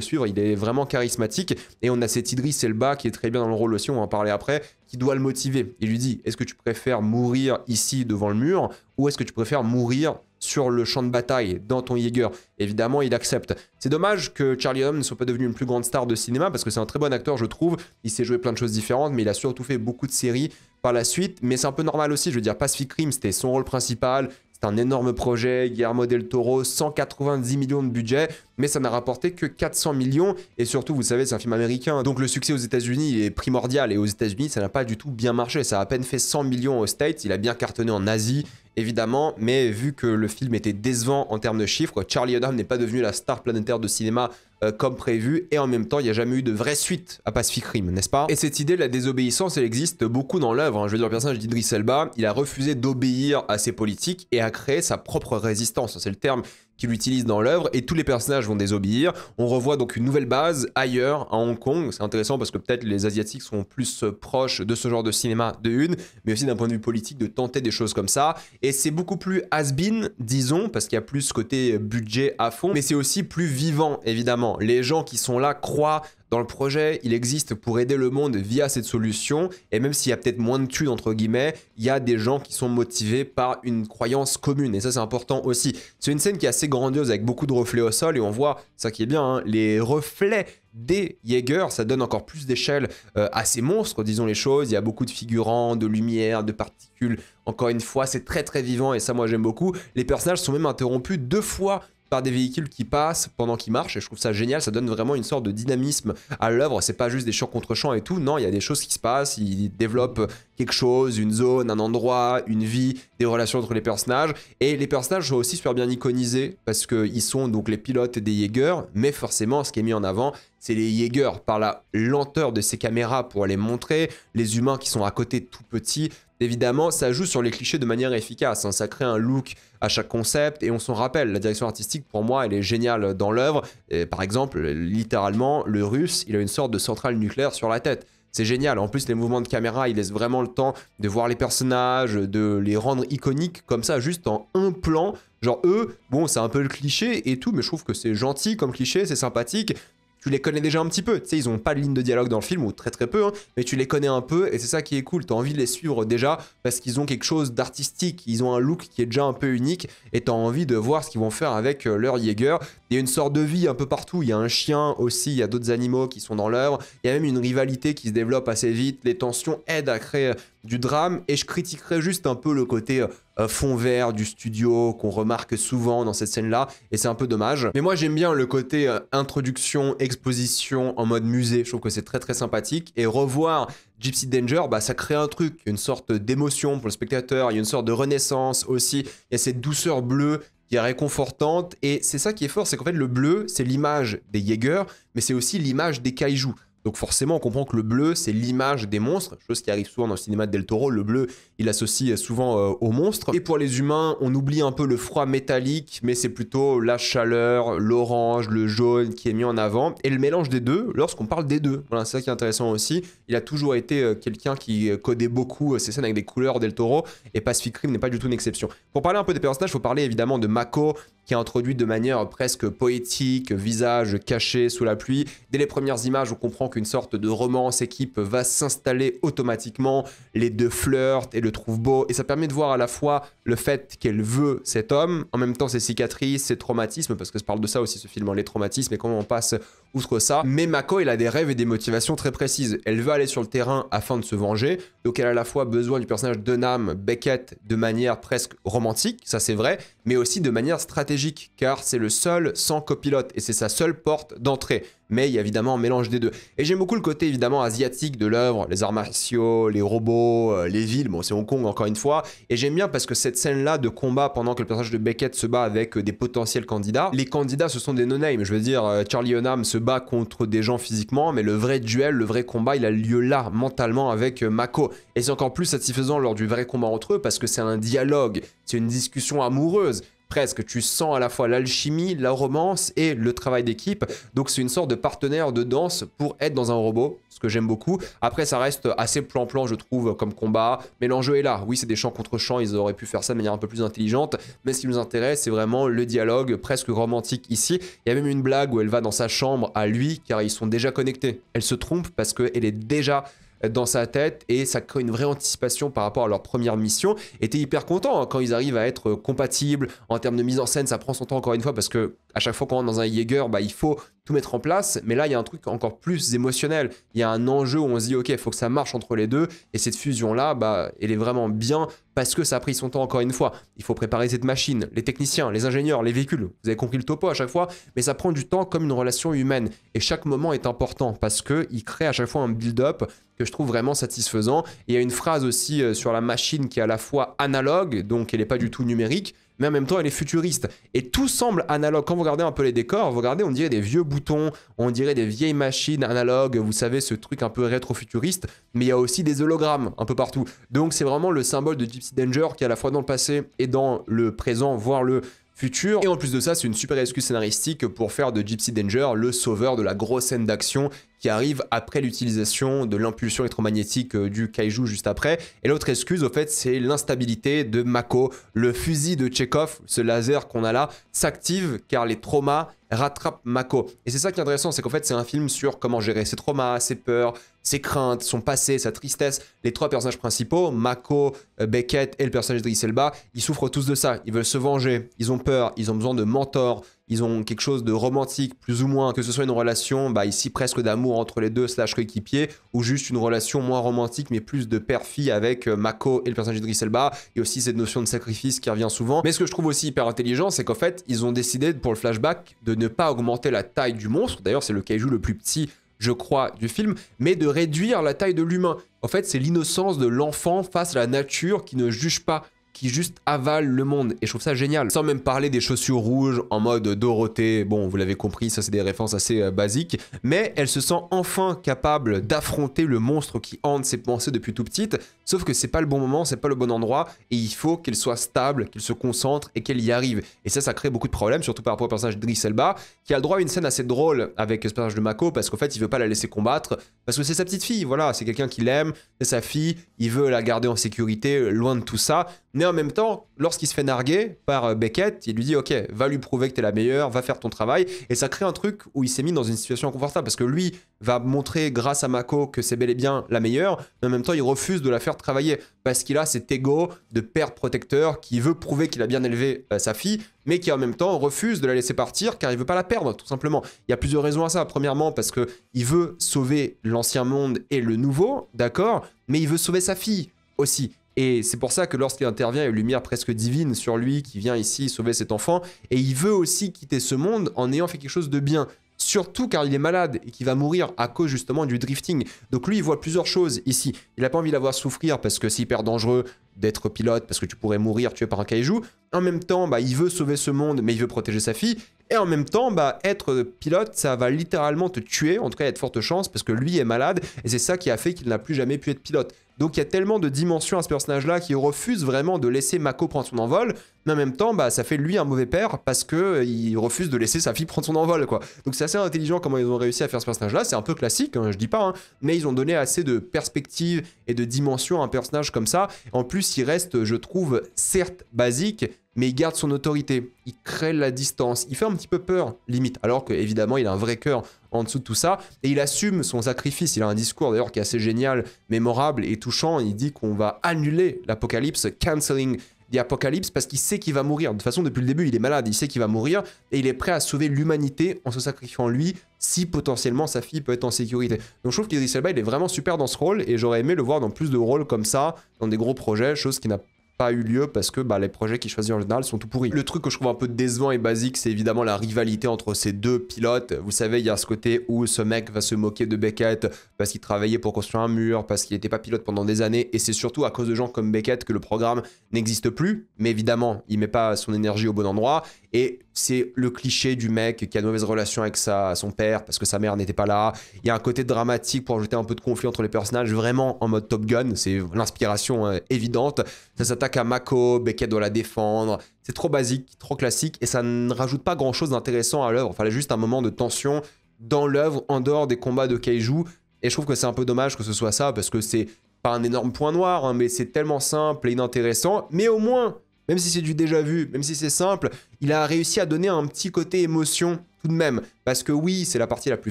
suivre. Il est vraiment charismatique. Et on a cet Idris Elba qui est très bien dans le rôle aussi, on va en parler après, qui doit le motiver. Il lui dit, est-ce que tu préfères mourir ici devant le mur ou est-ce que tu préfères mourir sur le champ de bataille, dans ton Jaeger? Évidemment, il accepte. C'est dommage que Charlie Hunnam ne soit pas devenu une plus grande star de cinéma parce que c'est un très bon acteur, je trouve. Il sait jouer plein de choses différentes, mais il a surtout fait beaucoup de séries par la suite. Mais c'est un peu normal aussi, je veux dire, Pacific Rim, c'était son rôle principal. C'est un énorme projet, Guillermo del Toro, 190 millions de budget, mais ça n'a rapporté que 400 millions. Et surtout, vous savez, c'est un film américain, donc le succès aux États-Unis est primordial. Et aux États-Unis, ça n'a pas du tout bien marché. Ça a à peine fait 100 millions aux States. Il a bien cartonné en Asie, évidemment, mais vu que le film était décevant en termes de chiffres, Charlie Hunnam n'est pas devenu la star planétaire de cinéma comme prévu, et en même temps, il n'y a jamais eu de vraie suite à Pacific Rim, n'est-ce pas? Et cette idée de la désobéissance, elle existe beaucoup dans l'œuvre. Je veux dire, le personnage d'Idris Elba, il a refusé d'obéir à ses politiques et a créé sa propre résistance. C'est le terme qu'il utilise dans l'œuvre, et tous les personnages vont désobéir. On revoit donc une nouvelle base ailleurs, à Hong Kong. C'est intéressant parce que peut-être les Asiatiques sont plus proches de ce genre de cinéma de une, mais aussi d'un point de vue politique, de tenter des choses comme ça. Et c'est beaucoup plus has-been, disons, parce qu'il y a plus ce côté budget à fond, mais c'est aussi plus vivant, évidemment. Les gens qui sont là croient dans le projet, il existe pour aider le monde via cette solution, et même s'il y a peut-être moins de thunes entre guillemets, il y a des gens qui sont motivés par une croyance commune, et ça c'est important aussi. C'est une scène qui est assez grandiose avec beaucoup de reflets au sol, et on voit, ça qui est bien, hein, les reflets des Jaeger, ça donne encore plus d'échelle à ces monstres, disons les choses. Il y a beaucoup de figurants, de lumière, de particules. Encore une fois, c'est très très vivant, et ça moi j'aime beaucoup. Les personnages sont même interrompus 2 fois par des véhicules qui passent pendant qu'ils marchent, et je trouve ça génial, ça donne vraiment une sorte de dynamisme à l'œuvre. C'est pas juste des champs contre champs et tout, non, il y a des choses qui se passent, ils développent quelque chose, une zone, un endroit, une vie, des relations entre les personnages, et les personnages sont aussi super bien iconisés, parce qu'ils sont donc les pilotes des Jaeger, mais forcément, ce qui est mis en avant, c'est les Jaeger, par la lenteur de ces caméras pour les montrer, les humains qui sont à côté tout petits. Évidemment, ça joue sur les clichés de manière efficace, hein. Ça crée un look à chaque concept et on s'en rappelle. La direction artistique, pour moi, elle est géniale dans l'œuvre. Par exemple, littéralement, le russe, il a une sorte de centrale nucléaire sur la tête. C'est génial. En plus, les mouvements de caméra, ils laissent vraiment le temps de voir les personnages, de les rendre iconiques comme ça, juste en un plan. Genre eux, bon, c'est un peu le cliché et tout, mais je trouve que c'est gentil comme cliché, c'est sympathique. Tu les connais déjà un petit peu, tu sais, ils ont pas de ligne de dialogue dans le film, ou très très peu, hein, mais tu les connais un peu, et c'est ça qui est cool, t'as envie de les suivre déjà, parce qu'ils ont quelque chose d'artistique, ils ont un look qui est déjà un peu unique, et t'as envie de voir ce qu'ils vont faire avec leur Jaeger. Il y a une sorte de vie un peu partout, il y a un chien aussi, il y a d'autres animaux qui sont dans l'œuvre, il y a même une rivalité qui se développe assez vite, les tensions aident à créer du drame, et je critiquerais juste un peu le côté fond vert du studio qu'on remarque souvent dans cette scène-là, et c'est un peu dommage. Mais moi j'aime bien le côté introduction, exposition en mode musée, je trouve que c'est très très sympathique, et revoir Gypsy Danger, bah, ça crée un truc, une sorte d'émotion pour le spectateur, il y a une sorte de renaissance aussi, il y a cette douceur bleue qui est réconfortante, et c'est ça qui est fort, c'est qu'en fait le bleu, c'est l'image des Jaeger, mais c'est aussi l'image des kaijus. Donc forcément, on comprend que le bleu, c'est l'image des monstres, chose qui arrive souvent dans le cinéma de Del Toro. Le bleu, il associe souvent aux monstres. Et pour les humains, on oublie un peu le froid métallique, mais c'est plutôt la chaleur, l'orange, le jaune qui est mis en avant. Et le mélange des deux, lorsqu'on parle des deux, voilà, c'est ça qui est intéressant aussi. Il a toujours été quelqu'un qui codait beaucoup ces scènes avec des couleurs Del Toro, et Pacific Rim n'est pas du tout une exception. Pour parler un peu des personnages, il faut parler évidemment de Mako, qui est introduite de manière presque poétique, visage caché sous la pluie. Dès les premières images, on comprend qu'une sorte de romance équipe va s'installer automatiquement. Les deux flirtent et le trouvent beau, et ça permet de voir à la fois le fait qu'elle veut cet homme, en même temps ses cicatrices, ses traumatismes, parce que ça parle de ça aussi ce film, les traumatismes et comment on passe outre ça. Mais Mako, elle a des rêves et des motivations très précises. Elle veut aller sur le terrain afin de se venger, donc elle a à la fois besoin du personnage de Nam, Beckett, de manière presque romantique, ça c'est vrai, mais aussi de manière stratégique, car c'est le seul sans copilote, et c'est sa seule porte d'entrée. Mais il y a évidemment un mélange des deux. Et j'aime beaucoup le côté évidemment asiatique de l'œuvre, les arts martiaux, les robots, les villes, bon c'est Hong Kong encore une fois, et j'aime bien parce que cette scène-là de combat pendant que le personnage de Beckett se bat avec des potentiels candidats, les candidats ce sont des no-names, je veux dire Charlie Hunnam se bat contre des gens physiquement, mais le vrai duel, le vrai combat, il a lieu là, mentalement avec Mako. Et c'est encore plus satisfaisant lors du vrai combat entre eux parce que c'est un dialogue, c'est une discussion amoureuse. Presque, tu sens à la fois l'alchimie, la romance et le travail d'équipe. Donc c'est une sorte de partenaire de danse pour être dans un robot, ce que j'aime beaucoup. Après ça reste assez plan-plan je trouve comme combat, mais l'enjeu est là. Oui c'est des champs contre champs, ils auraient pu faire ça de manière un peu plus intelligente, mais ce qui nous intéresse c'est vraiment le dialogue presque romantique ici. Il y a même une blague où elle va dans sa chambre à lui car ils sont déjà connectés. Elle se trompe parce qu'elle est déjà dans sa tête et ça crée une vraie anticipation par rapport à leur première mission. Et t'es hyper content hein, quand ils arrivent à être compatibles en termes de mise en scène. Ça prend son temps encore une fois parce que à chaque fois qu'on rentre dans un Jaeger, bah, il faut tout mettre en place. Mais là il y a un truc encore plus émotionnel, il y a un enjeu où on se dit ok il faut que ça marche entre les deux, et cette fusion là bah, elle est vraiment bien parce que ça a pris son temps. Encore une fois il faut préparer cette machine, les techniciens, les ingénieurs, les véhicules, vous avez compris le topo à chaque fois, mais ça prend du temps comme une relation humaine et chaque moment est important parce qu'il crée à chaque fois un build-up que je trouve vraiment satisfaisant. Et il y a une phrase aussi sur la machine qui est à la fois analogue, donc elle n'est pas du tout numérique, mais en même temps elle est futuriste. Et tout semble analogue. Quand vous regardez un peu les décors, vous regardez, on dirait des vieux boutons, on dirait des vieilles machines analogues, vous savez, ce truc un peu rétro-futuriste, mais il y a aussi des hologrammes un peu partout. Donc c'est vraiment le symbole de Gypsy Danger qui est à la fois dans le passé et dans le présent, voire le futur. Et en plus de ça, c'est une super excuse scénaristique pour faire de Gypsy Danger le sauveur de la grosse scène d'action qui arrive après l'utilisation de l'impulsion électromagnétique du kaiju juste après. Et l'autre excuse, au fait, c'est l'instabilité de Mako. Le fusil de Chekhov, ce laser qu'on a là, s'active car les traumas rattrapent Mako. Et c'est ça qui est intéressant, c'est qu'en fait, c'est un film sur comment gérer ses traumas, ses peurs, ses craintes, son passé, sa tristesse. Les trois personnages principaux, Mako, Beckett et le personnage d'Idris Elba, ils souffrent tous de ça. Ils veulent se venger, ils ont peur, ils ont besoin de mentors, ils ont quelque chose de romantique, plus ou moins, que ce soit une relation, bah ici presque d'amour entre les deux slash coéquipiers, ou juste une relation moins romantique, mais plus de père-fille avec Mako et le personnage d'Idris Elba. Il y a aussi cette notion de sacrifice qui revient souvent. Mais ce que je trouve aussi hyper intelligent, c'est qu'en fait, ils ont décidé pour le flashback de ne pas augmenter la taille du monstre. D'ailleurs, c'est le kaiju le plus petit, je crois, du film, mais de réduire la taille de l'humain. En fait, c'est l'innocence de l'enfant face à la nature qui ne juge pas, qui juste avale le monde, et je trouve ça génial. Sans même parler des chaussures rouges en mode Dorothée, bon vous l'avez compris, ça c'est des références assez basiques, mais elle se sent enfin capable d'affronter le monstre qui hante ses pensées depuis tout petite, sauf que c'est pas le bon moment, c'est pas le bon endroit, et il faut qu'elle soit stable, qu'elle se concentre et qu'elle y arrive. Et ça crée beaucoup de problèmes, surtout par rapport au personnage d'Idris Elba, qui a le droit à une scène assez drôle avec ce personnage de Mako, parce qu'en fait il veut pas la laisser combattre, parce que c'est sa petite fille, voilà, c'est quelqu'un qui l'aime, c'est sa fille, il veut la garder en sécurité, loin de tout ça. Mais en même temps, lorsqu'il se fait narguer par Beckett, il lui dit ok, va lui prouver que t'es la meilleure, va faire ton travail. Et ça crée un truc où il s'est mis dans une situation inconfortable parce que lui va montrer grâce à Mako que c'est bel et bien la meilleure, mais en même temps il refuse de la faire travailler parce qu'il a cet ego de père protecteur qui veut prouver qu'il a bien élevé sa fille, mais qui en même temps refuse de la laisser partir car il veut pas la perdre tout simplement. Il y a plusieurs raisons à ça. Premièrement parce que il veut sauver l'ancien monde et le nouveau, d'accord, mais il veut sauver sa fille aussi. Et c'est pour ça que lorsqu'il intervient, il y a une lumière presque divine sur lui qui vient ici sauver cet enfant. Et il veut aussi quitter ce monde en ayant fait quelque chose de bien. Surtout car il est malade et qu'il va mourir à cause justement du drifting. Donc lui, il voit plusieurs choses ici. Il n'a pas envie de la voir souffrir parce que c'est hyper dangereux d'être pilote, parce que tu pourrais mourir tué par un kaiju. En même temps, bah, il veut sauver ce monde, mais il veut protéger sa fille. Et en même temps, bah, être pilote, ça va littéralement te tuer. En tout cas, il y a de fortes chances parce que lui est malade. Et c'est ça qui a fait qu'il n'a plus jamais pu être pilote. Donc il y a tellement de dimensions à ce personnage-là qui refuse vraiment de laisser Mako prendre son envol. Mais en même temps, bah, ça fait de lui un mauvais père parce qu'il refuse de laisser sa fille prendre son envol, quoi. Donc c'est assez intelligent comment ils ont réussi à faire ce personnage-là. C'est un peu classique, hein, je dis pas, hein, mais ils ont donné assez de perspective et de dimension à un personnage comme ça. En plus, il reste, je trouve, certes basique, mais il garde son autorité. Il crée la distance. Il fait un petit peu peur, limite. Alors qu'évidemment, il a un vrai cœur en dessous de tout ça. Et il assume son sacrifice. Il a un discours d'ailleurs qui est assez génial, mémorable et touchant. Il dit qu'on va annuler l'apocalypse, canceling The Apocalypse parce qu'il sait qu'il va mourir. De toute façon, depuis le début, il est malade, il sait qu'il va mourir et il est prêt à sauver l'humanité en se sacrifiant lui si potentiellement sa fille peut être en sécurité. Donc je trouve qu'Idris Elba, il est vraiment super dans ce rôle et j'aurais aimé le voir dans plus de rôles comme ça, dans des gros projets, chose qui n'a pas eu lieu parce que les projets qu'il choisit en général sont tout pourris. Le truc que je trouve un peu décevant et basique, c'est évidemment la rivalité entre ces deux pilotes. Vous savez, il y a ce côté où ce mec va se moquer de Beckett parce qu'il travaillait pour construire un mur, parce qu'il n'était pas pilote pendant des années, et c'est surtout à cause de gens comme Beckett que le programme n'existe plus, mais évidemment, il met pas son énergie au bon endroit, et c'est le cliché du mec qui a une mauvaise relation avec son père parce que sa mère n'était pas là. Il y a un côté dramatique pour ajouter un peu de conflit entre les personnages, vraiment en mode Top Gun, c'est l'inspiration évidente. Ça s'attaque à Mako, Beckett doit la défendre, c'est trop basique, trop classique, et ça ne rajoute pas grand chose d'intéressant à l'œuvre. Il fallait juste un moment de tension dans l'œuvre, en dehors des combats de kaiju, et je trouve que c'est un peu dommage que ce soit ça, parce que c'est pas un énorme point noir, hein, mais c'est tellement simple et inintéressant, mais au moins, même si c'est du déjà vu, même si c'est simple, il a réussi à donner un petit côté émotion tout de même. Parce que oui, c'est la partie la plus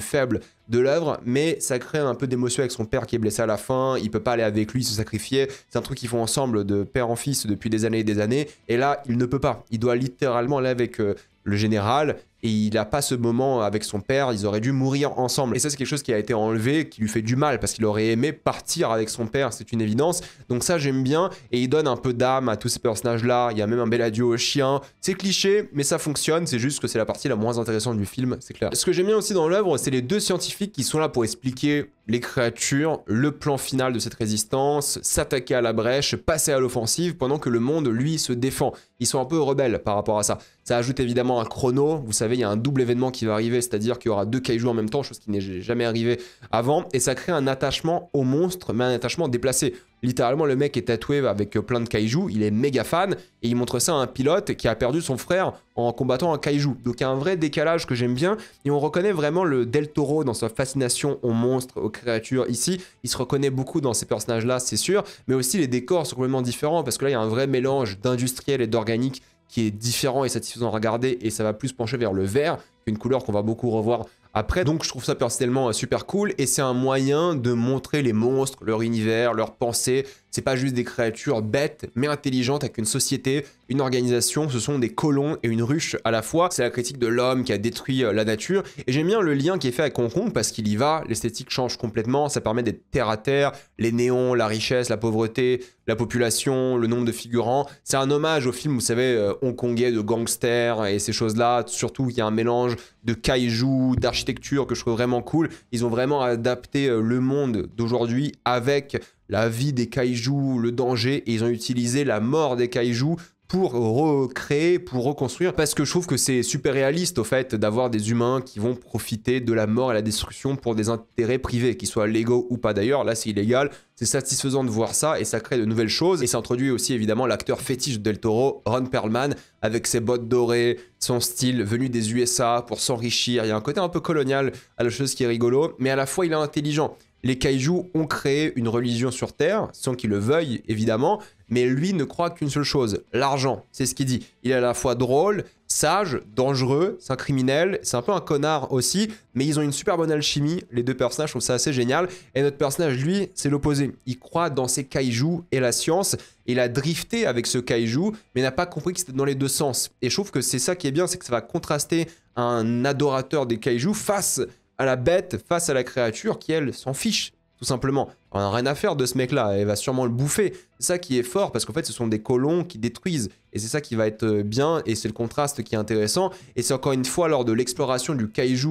faible de l'œuvre, mais ça crée un peu d'émotion avec son père qui est blessé à la fin, il peut pas aller avec lui, se sacrifier. C'est un truc qu'ils font ensemble de père en fils depuis des années et des années, et là, il ne peut pas. Il doit littéralement aller avec le général, et il n'a pas ce moment avec son père, ils auraient dû mourir ensemble. Et ça, c'est quelque chose qui a été enlevé, qui lui fait du mal, parce qu'il aurait aimé partir avec son père, c'est une évidence. Donc ça, j'aime bien, et il donne un peu d'âme à tous ces personnages-là. Il y a même un bel adieu au chien. C'est cliché, mais ça fonctionne, c'est juste que c'est la partie la moins intéressante du film, c'est clair. Ce que j'aime bien aussi dans l'œuvre, c'est les deux scientifiques qui sont là pour expliquer les créatures, le plan final de cette résistance, s'attaquer à la brèche, passer à l'offensive, pendant que le monde, lui, se défend. Ils sont un peu rebelles par rapport à ça. Ça ajoute évidemment un chrono, vous savez, il y a un double événement qui va arriver, c'est-à-dire qu'il y aura 2 kaiju en même temps, chose qui n'est jamais arrivée avant, et ça crée un attachement au monstre, mais un attachement déplacé. Littéralement, le mec est tatoué avec plein de kaiju, il est méga fan, et il montre ça à un pilote qui a perdu son frère en combattant un kaiju. Donc il y a un vrai décalage que j'aime bien, et on reconnaît vraiment le Del Toro dans sa fascination aux monstres, aux créatures. Ici, il se reconnaît beaucoup dans ces personnages-là, c'est sûr, mais aussi les décors sont complètement différents, parce que là, il y a un vrai mélange d'industriel et d'organique qui est différent et satisfaisant à regarder, et ça va plus pencher vers le vert, une couleur qu'on va beaucoup revoir après. Donc je trouve ça personnellement super cool, et c'est un moyen de montrer les monstres, leur univers, leurs pensées. C'est pas juste des créatures bêtes, mais intelligentes, avec une société, une organisation. Ce sont des colons et une ruche à la fois. C'est la critique de l'homme qui a détruit la nature. Et j'aime bien le lien qui est fait avec Hong Kong, parce qu'il y va, l'esthétique change complètement, ça permet d'être terre à terre, les néons, la richesse, la pauvreté, la population, le nombre de figurants. C'est un hommage au film, vous savez, hongkongais de gangsters et ces choses-là. Surtout, il y a un mélange de kaiju, d'architecture que je trouve vraiment cool. Ils ont vraiment adapté le monde d'aujourd'hui avec la vie des kaiju, le danger, et ils ont utilisé la mort des kaiju pour recréer, pour reconstruire, parce que je trouve que c'est super réaliste au fait d'avoir des humains qui vont profiter de la mort et la destruction pour des intérêts privés, qu'ils soient légaux ou pas d'ailleurs. Là c'est illégal, c'est satisfaisant de voir ça, et ça crée de nouvelles choses, et ça introduit aussi évidemment l'acteur fétiche de Del Toro, Ron Perlman, avec ses bottes dorées, son style venu des USA pour s'enrichir. Il y a un côté un peu colonial à la chose qui est rigolo, mais à la fois il est intelligent. Les kaijus ont créé une religion sur Terre, sans qu'ils le veuillent évidemment, mais lui ne croit qu'une seule chose, l'argent, c'est ce qu'il dit. Il est à la fois drôle, sage, dangereux, c'est un criminel, c'est un peu un connard aussi, mais ils ont une super bonne alchimie, les deux personnages, je trouve ça assez génial. Et notre personnage, lui, c'est l'opposé. Il croit dans ses kaijus et la science, il a drifté avec ce kaiju, mais n'a pas compris que c'était dans les deux sens. Et je trouve que c'est ça qui est bien, c'est que ça va contraster un adorateur des kaijus face à la bête, face à la créature qui, elle, s'en fiche, tout simplement. On n'a rien à faire de ce mec-là, elle va sûrement le bouffer. C'est ça qui est fort, parce qu'en fait, ce sont des colons qui détruisent. Et c'est ça qui va être bien, et c'est le contraste qui est intéressant. Et c'est encore une fois lors de l'exploration du kaiju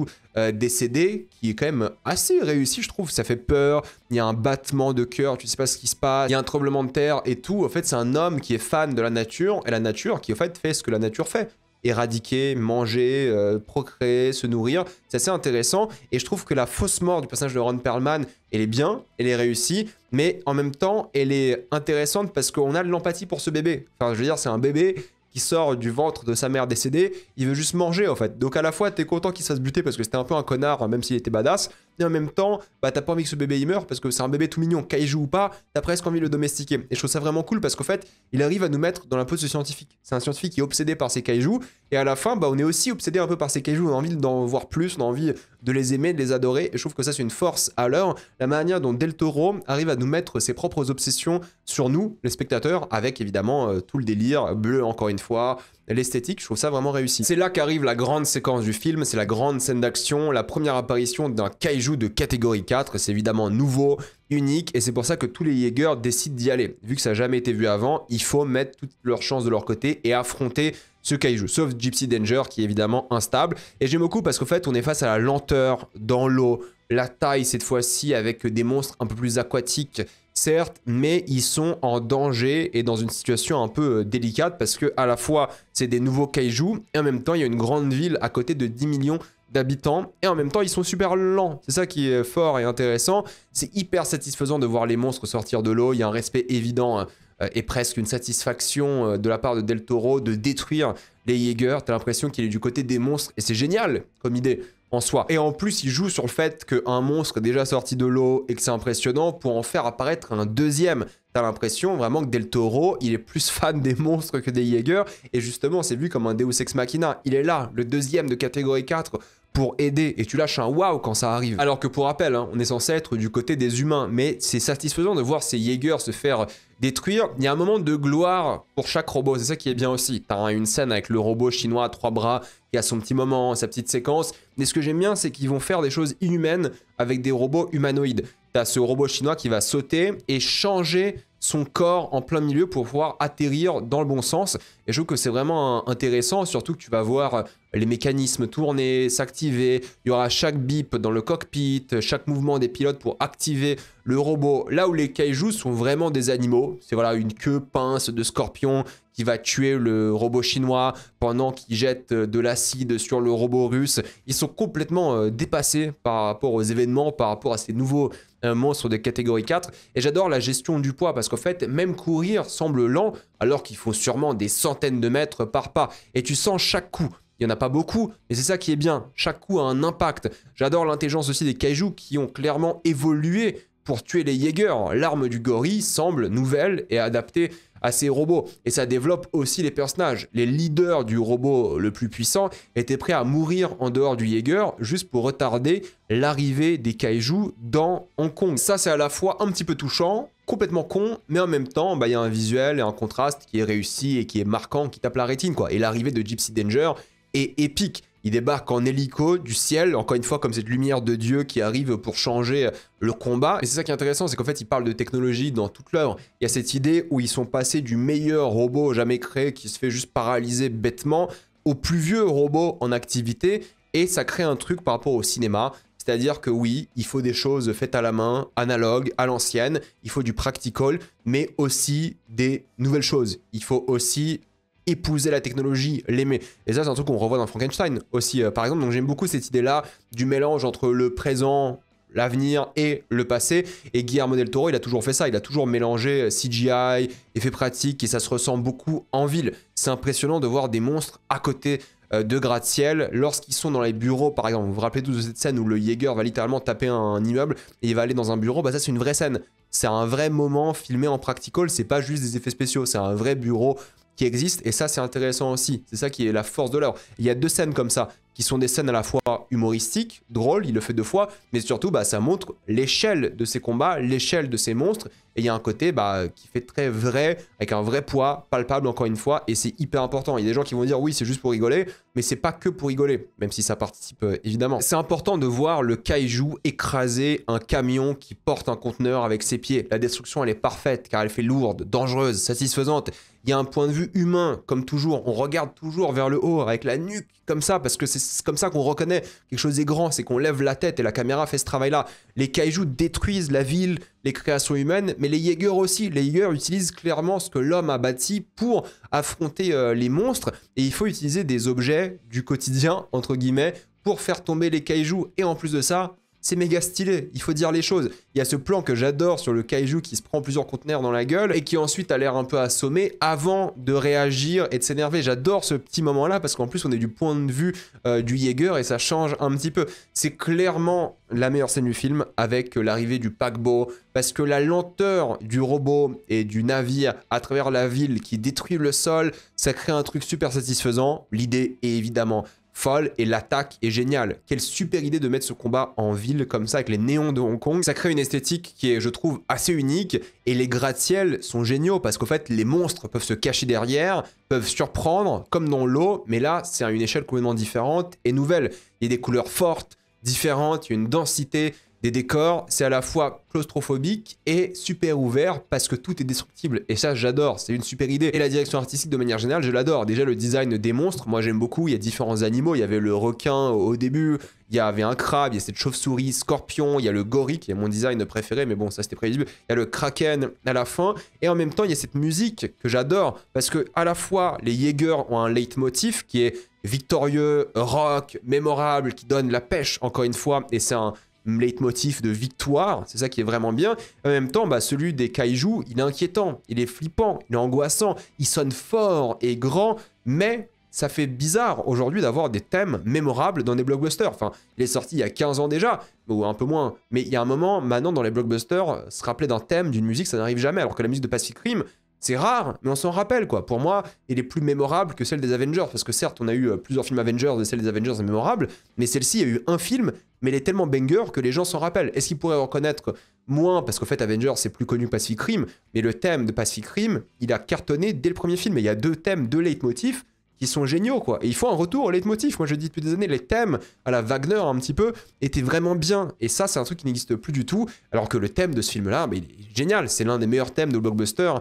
décédé, qui est quand même assez réussi, je trouve. Ça fait peur, il y a un battement de cœur, tu sais pas ce qui se passe, il y a un tremblement de terre et tout. En fait, c'est un homme qui est fan de la nature, et la nature qui, en fait ce que la nature fait. Éradiquer, manger, procréer, se nourrir. C'est assez intéressant, et je trouve que la fausse mort du personnage de Ron Perlman, elle est bien, elle est réussie, mais en même temps, elle est intéressante parce qu'on a de l'empathie pour ce bébé. Enfin, je veux dire, c'est un bébé qui sort du ventre de sa mère décédée, il veut juste manger en fait. Donc à la fois, t'es content qu'il se fasse buter parce que c'était un peu un connard, même s'il était badass, et en même temps, bah t'as pas envie que ce bébé il meure parce que c'est un bébé tout mignon, kaiju ou pas, t'as presque envie de le domestiquer. Et je trouve ça vraiment cool parce qu'en fait, il arrive à nous mettre dans la peau de ce scientifique. C'est un scientifique qui est obsédé par ces kaiju, et à la fin, bah on est aussi obsédé un peu par ces kaiju, on a envie d'en voir plus, on a envie de les aimer, de les adorer, et je trouve que ça c'est une force à l'heure, la manière dont Del Toro arrive à nous mettre ses propres obsessions sur nous, les spectateurs, avec évidemment tout le délire, bleu encore une fois, l'esthétique, je trouve ça vraiment réussi. C'est là qu'arrive la grande séquence du film, c'est la grande scène d'action, la première apparition d'un kaiju de catégorie 4, c'est évidemment nouveau, unique, et c'est pour ça que tous les Jaeger décident d'y aller. Vu que ça n'a jamais été vu avant, il faut mettre toutes leurs chances de leur côté et affronter ce kaiju, sauf Gypsy Danger qui est évidemment instable. Et j'aime beaucoup parce qu'en fait on est face à la lenteur dans l'eau, la taille cette fois-ci avec des monstres un peu plus aquatiques, certes, mais ils sont en danger et dans une situation un peu délicate parce que à la fois c'est des nouveaux kaiju et en même temps il y a une grande ville à côté de 10 millions d'habitants et en même temps ils sont super lents. C'est ça qui est fort et intéressant. C'est hyper satisfaisant de voir les monstres sortir de l'eau. Il y a un respect évident et presque une satisfaction de la part de Del Toro de détruire les Jaeger. T'as l'impression qu'il est du côté des monstres et c'est génial comme idée en soi. Et en plus, il joue sur le fait qu'un monstre est déjà sorti de l'eau et que c'est impressionnant pour en faire apparaître un deuxième. T'as l'impression vraiment que Del Toro, il est plus fan des monstres que des Jaeger. Et justement, c'est vu comme un Deus Ex Machina. Il est là, le deuxième de catégorie 4, pour aider. Et tu lâches un waouh quand ça arrive. Alors que pour rappel, hein, on est censé être du côté des humains. Mais c'est satisfaisant de voir ces Jaeger se faire détruire. Il y a un moment de gloire pour chaque robot. C'est ça qui est bien aussi. T'as une scène avec le robot chinois à 3 bras qui a son petit moment, sa petite séquence. Mais ce que j'aime bien, c'est qu'ils vont faire des choses inhumaines avec des robots humanoïdes. T'as ce robot chinois qui va sauter et changer son corps en plein milieu pour pouvoir atterrir dans le bon sens. Et je trouve que c'est vraiment intéressant, surtout que tu vas voir les mécanismes tourner, s'activer. Il y aura chaque bip dans le cockpit, chaque mouvement des pilotes pour activer le robot. Là où les kaijus sont vraiment des animaux, c'est voilà une queue pince de scorpion qui va tuer le robot chinois pendant qu'il jette de l'acide sur le robot russe. Ils sont complètement dépassés par rapport aux événements, par rapport à ces nouveaux monstres de catégorie 4. Et j'adore la gestion du poids parce qu'en fait, même courir semble lent alors qu'il faut sûrement des centaines de mètres par pas. Et tu sens chaque coup. Il n'y en a pas beaucoup, mais c'est ça qui est bien. Chaque coup a un impact. J'adore l'intelligence aussi des kaijus qui ont clairement évolué pour tuer les Jaeger. L'arme du gorille semble nouvelle et adaptée à ces robots. Et ça développe aussi les personnages. Les leaders du robot le plus puissant étaient prêts à mourir en dehors du Jaeger juste pour retarder l'arrivée des kaijus dans Hong Kong. Ça, c'est à la fois un petit peu touchant, complètement con, mais en même temps, bah, y a un visuel et un contraste qui est réussi et qui est marquant, qui tape la rétine, quoi. Et l'arrivée de Gypsy Danger est épique. Il débarque en hélico du ciel, encore une fois comme cette lumière de Dieu qui arrive pour changer le combat. Et c'est ça qui est intéressant, c'est qu'en fait il parle de technologie dans toute l'œuvre. Il y a cette idée où ils sont passés du meilleur robot jamais créé qui se fait juste paralyser bêtement au plus vieux robot en activité. Et ça crée un truc par rapport au cinéma. C'est-à-dire que oui, il faut des choses faites à la main, analogues, à l'ancienne. Il faut du practical, mais aussi des nouvelles choses. Il faut aussi épouser la technologie, l'aimer. Et ça, c'est un truc qu'on revoit dans Frankenstein aussi, par exemple. Donc j'aime beaucoup cette idée-là du mélange entre le présent, l'avenir et le passé. Et Guillermo del Toro, il a toujours fait ça. Il a toujours mélangé CGI, effets pratiques, et ça se ressent beaucoup en ville. C'est impressionnant de voir des monstres à côté de gratte-ciel lorsqu'ils sont dans les bureaux, par exemple. Vous vous rappelez tous de cette scène où le Jaeger va littéralement taper un immeuble et il va aller dans un bureau. Bah ça, c'est une vraie scène. C'est un vrai moment filmé en practical. C'est pas juste des effets spéciaux. C'est un vrai bureau qui existe, et ça c'est intéressant aussi, c'est ça qui est la force de l'œuvre. Il y a deux scènes comme ça, qui sont des scènes à la fois humoristiques, drôles, il le fait 2 fois, mais surtout bah, ça montre l'échelle de ces combats, l'échelle de ces monstres, et il y a un côté bah, qui fait très vrai, avec un vrai poids, palpable encore une fois, et c'est hyper important. Il y a des gens qui vont dire oui c'est juste pour rigoler, mais c'est pas que pour rigoler, même si ça participe évidemment. C'est important de voir le kaiju écraser un camion qui porte un conteneur avec ses pieds. La destruction elle est parfaite, car elle fait lourde, dangereuse, satisfaisante. Il y a un point de vue humain, comme toujours. On regarde toujours vers le haut, avec la nuque, comme ça, parce que c'est comme ça qu'on reconnaît quelque chose est grand, c'est qu'on lève la tête et la caméra fait ce travail-là. Les kaijus détruisent la ville, les créations humaines, mais les Jaeger aussi. Les Jaeger utilisent clairement ce que l'homme a bâti pour affronter les monstres, et il faut utiliser des objets du quotidien, entre guillemets, pour faire tomber les kaijus. Et en plus de ça, c'est méga stylé, il faut dire les choses. Il y a ce plan que j'adore sur le kaiju qui se prend plusieurs conteneurs dans la gueule et qui ensuite a l'air un peu assommé avant de réagir et de s'énerver. J'adore ce petit moment-là parce qu'en plus on est du point de vue du Jaeger et ça change un petit peu. C'est clairement la meilleure scène du film avec l'arrivée du paquebot parce que la lenteur du robot et du navire à travers la ville qui détruit le sol, ça crée un truc super satisfaisant. L'idée est évidemment folle et l'attaque est géniale. Quelle super idée de mettre ce combat en ville comme ça avec les néons de Hong Kong. Ça crée une esthétique qui est, je trouve, assez unique et les gratte-ciel sont géniaux parce qu'en fait, les monstres peuvent se cacher derrière, peuvent surprendre comme dans l'eau, mais là, c'est à une échelle complètement différente et nouvelle. Il y a des couleurs fortes, différentes, il y a une densité des décors, c'est à la fois claustrophobique et super ouvert parce que tout est destructible et ça j'adore, c'est une super idée. Et la direction artistique de manière générale je l'adore, déjà le design des monstres, moi j'aime beaucoup, il y a différents animaux, il y avait le requin au début, il y avait un crabe, il y a cette chauve-souris, scorpion, il y a le gorille qui est mon design préféré mais bon ça c'était prévisible, il y a le kraken à la fin et en même temps il y a cette musique que j'adore parce que à la fois les Jaeger ont un leitmotiv qui est victorieux, rock, mémorable, qui donne la pêche encore une fois et c'est un leitmotiv de victoire, c'est ça qui est vraiment bien. En même temps, celui des kaiju, il est inquiétant, il est flippant, il est angoissant, il sonne fort et grand, mais ça fait bizarre aujourd'hui d'avoir des thèmes mémorables dans des blockbusters. Enfin, il est sorti il y a 15 ans déjà, ou un peu moins, mais il y a un moment, maintenant, dans les blockbusters, se rappeler d'un thème, d'une musique, ça n'arrive jamais, alors que la musique de Pacific Rim, c'est rare, mais on s'en rappelle, quoi. Pour moi, elle est plus mémorable que celle des Avengers, parce que certes, on a eu plusieurs films Avengers, et celle des Avengers est mémorable, mais celle-ci, il y a eu un film, mais elle est tellement banger que les gens s'en rappellent. Est-ce qu'ils pourraient reconnaître moins, parce qu'en fait, Avengers, c'est plus connu que Pacific Rim, mais le thème de Pacific Rim, il a cartonné dès le premier film, et il y a deux thèmes, deux leitmotifs, qui sont géniaux, quoi. Et il faut un retour au leitmotiv. Moi, je dis depuis des années, les thèmes à la Wagner, un petit peu, étaient vraiment bien. Et ça, c'est un truc qui n'existe plus du tout. Alors que le thème de ce film-là, il est génial. C'est l'un des meilleurs thèmes de blockbuster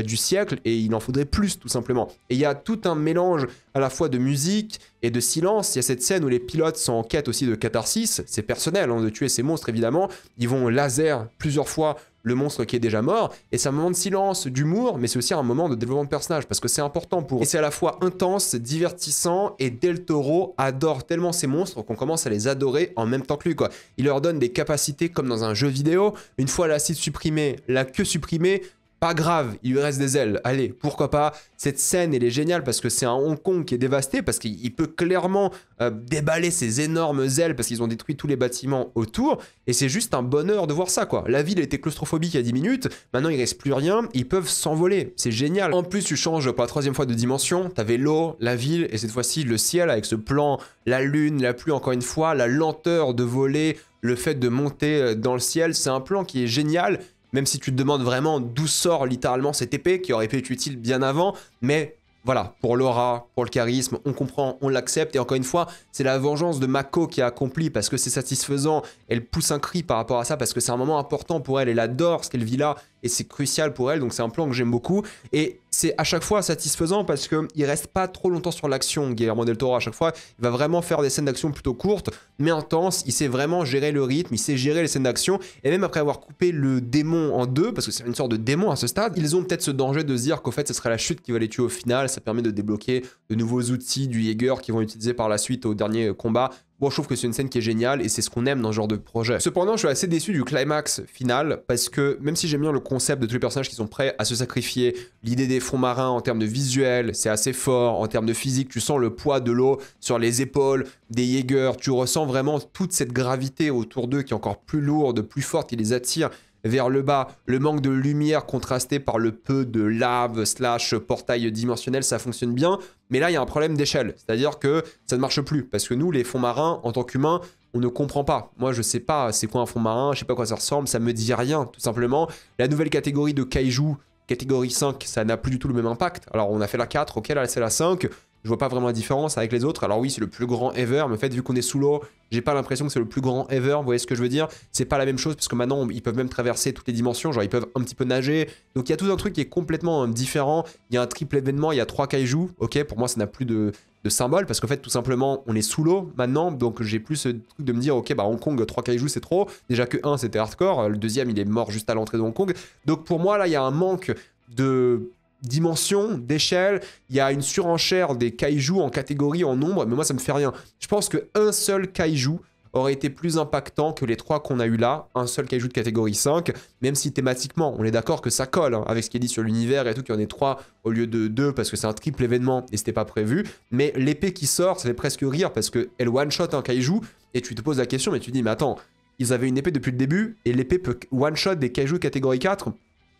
du siècle. Et il en faudrait plus, tout simplement. Et il y a tout un mélange à la fois de musique et de silence. Il y a cette scène où les pilotes sont en quête aussi de catharsis. C'est personnel, de tuer ces monstres, évidemment. Ils vont laser plusieurs fois le monstre qui est déjà mort, et c'est un moment de silence, d'humour, mais c'est aussi un moment de développement de personnage, parce que c'est important pour eux. Et c'est à la fois intense, divertissant, et Del Toro adore tellement ces monstres qu'on commence à les adorer en même temps que lui, quoi. Il leur donne des capacités comme dans un jeu vidéo, une fois l'acide supprimé, la queue supprimée, pas grave, il lui reste des ailes. Allez, pourquoi pas. Cette scène, elle est géniale parce que c'est un Hong Kong qui est dévasté, parce qu'il peut clairement déballer ses énormes ailes parce qu'ils ont détruit tous les bâtiments autour. Et c'est juste un bonheur de voir ça, quoi. La ville était claustrophobique il y a 10 minutes, maintenant il reste plus rien, ils peuvent s'envoler. C'est génial. En plus, tu changes pour la troisième fois de dimension, t'avais l'eau, la ville, et cette fois-ci le ciel avec ce plan, la lune, la pluie encore une fois, la lenteur de voler, le fait de monter dans le ciel, c'est un plan qui est génial. Même si tu te demandes vraiment d'où sort littéralement cette épée, qui aurait pu être utile bien avant, mais voilà, pour l'aura, pour le charisme, on comprend, on l'accepte, et encore une fois, c'est la vengeance de Mako qui a accompli, parce que c'est satisfaisant, elle pousse un cri par rapport à ça, parce que c'est un moment important pour elle adore ce qu'elle vit là, et c'est crucial pour elle, donc c'est un plan que j'aime beaucoup, et c'est à chaque fois satisfaisant, parce qu'il reste pas trop longtemps sur l'action, Guillermo del Toro, à chaque fois, il va vraiment faire des scènes d'action plutôt courtes, mais intenses, il sait vraiment gérer le rythme, il sait gérer les scènes d'action, et même après avoir coupé le démon en deux, parce que c'est une sorte de démon à ce stade, ils ont peut-être ce danger de se dire qu'au fait, ce serait la chute qui va les tuer au final, ça permet de débloquer de nouveaux outils du Jaeger qu'ils vont utiliser par la suite au dernier combat. Bon, je trouve que c'est une scène qui est géniale et c'est ce qu'on aime dans ce genre de projet. Cependant, je suis assez déçu du climax final parce que même si j'aime bien le concept de tous les personnages qui sont prêts à se sacrifier, l'idée des fonds marins en termes de visuel, c'est assez fort, en termes de physique, tu sens le poids de l'eau sur les épaules des Jaeger, tu ressens vraiment toute cette gravité autour d'eux qui est encore plus lourde, plus forte, qui les attire vers le bas, le manque de lumière contrasté par le peu de lave / portail dimensionnel, ça fonctionne bien, mais là il y a un problème d'échelle, c'est-à-dire que ça ne marche plus, parce que nous les fonds marins, en tant qu'humains, on ne comprend pas. Moi je sais pas c'est quoi un fond marin, je sais pas à quoi ça ressemble, ça me dit rien, tout simplement. La nouvelle catégorie de kaiju, catégorie 5, ça n'a plus du tout le même impact. Alors on a fait la 4, ok là c'est la 5, je vois pas vraiment la différence avec les autres. Alors oui, c'est le plus grand ever, mais en fait, vu qu'on est sous l'eau, j'ai pas l'impression que c'est le plus grand ever. Vous voyez ce que je veux dire? C'est pas la même chose, parce que maintenant, ils peuvent même traverser toutes les dimensions. Genre, ils peuvent un petit peu nager. Donc, il y a tout un truc qui est complètement différent. Il y a un triple événement, il y a 3 kaiju. Ok, pour moi, ça n'a plus de symbole, parce qu'en fait, tout simplement, on est sous l'eau maintenant. Donc, j'ai plus ce truc de me dire, ok, bah, Hong Kong, 3 kaiju, c'est trop. Déjà que 1, c'était hardcore. Le deuxième, il est mort juste à l'entrée de Hong Kong. Donc, pour moi, là, il y a un manque de dimension, d'échelle, il y a une surenchère des kaiju en catégorie, en nombre, mais moi ça me fait rien. Je pense qu'un seul kaiju aurait été plus impactant que les 3 qu'on a eu là, un seul kaiju de catégorie 5, même si thématiquement, on est d'accord que ça colle hein, avec ce qui est dit sur l'univers et tout, qu'il y en ait 3 au lieu de 2 parce que c'est un triple événement et c'était pas prévu. Mais l'épée qui sort, ça fait presque rire parce qu'elle one-shot un kaiju et tu te poses la question, mais tu te dis, mais attends, ils avaient une épée depuis le début et l'épée peut one-shot des kaiju catégorie 4.